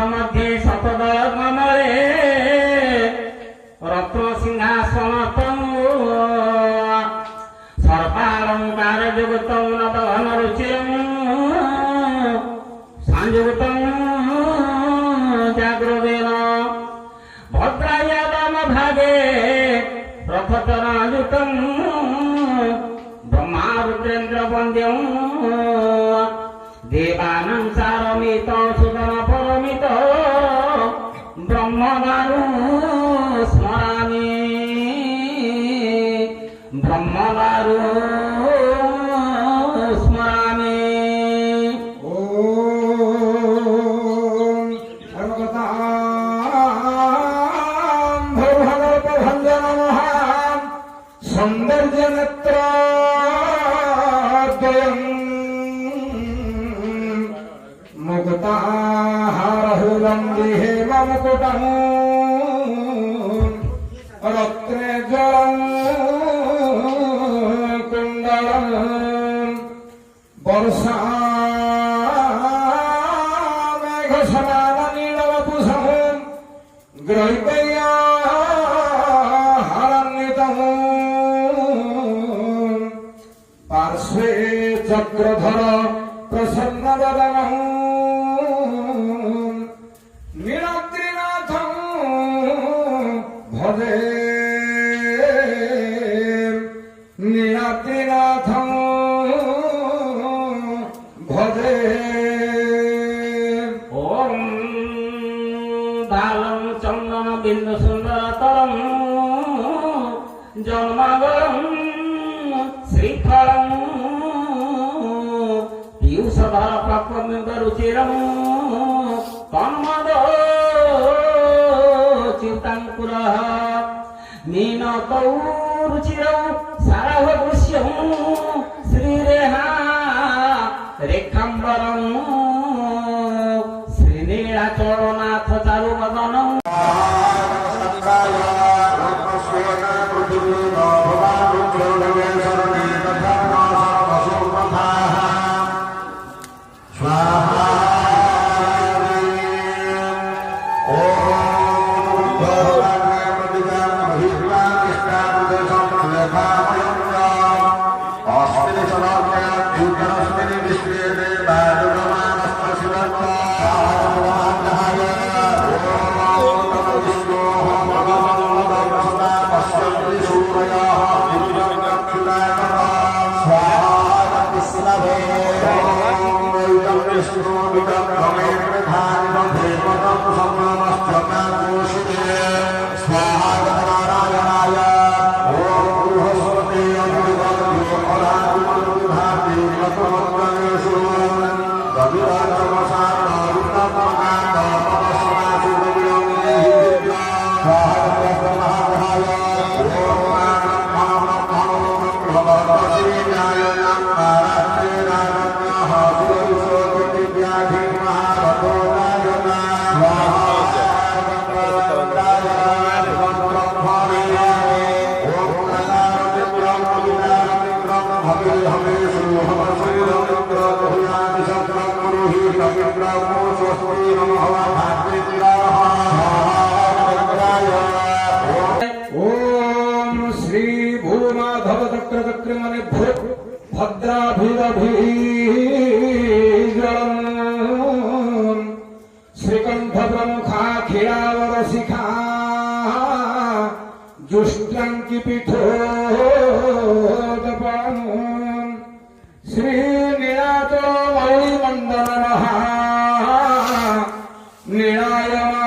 मध्ये सतद कमले रत्न सिंहासन सर्वालंकार जुगत नदन रुचिर संयुक्त जागृवेन भद्रायादम भागे रथचरायुत ब्रह्मा रुद्रेन्द्र वन्द्यं देवानां सारमित सुदन परमित ब्रह्मगारु स्मरामि ब्रह्मगारु स्मरामि। सौंदर्य नेत्रद्वयं मुक्ताहारहुलं विहेम मुकुटं रत्ने जलं कुण्डलं वर्षा मेघसमाननीलवपुषं ग्रहीतया पार्श्वे चक्रधर प्रसन्न वदनः नीलाद्रिनाथं भजे नीलाद्रिनाथं भजे। ओम बालं चंदन बिंदु सुंदरतरं जन्मगरं श्रीफलं पीयूषधर प्रकम्यरुचिरं तन्मदोचिताङ्कुरः मीनकौ रुचिरौ सारभदृश्यं श्रीरेहा रेखाम्बरं श्रीनीलाचलनाथ चारुवदनं ओम श्री भूमाधव चक्रचक्रमणि भद्राभिरभिजलं श्रीकंठ प्रमुखाखिलावर शिखा जुष्ट्यंकी पीठो जपं श्री नीलाचल मौलिमंडल महा नीलायमा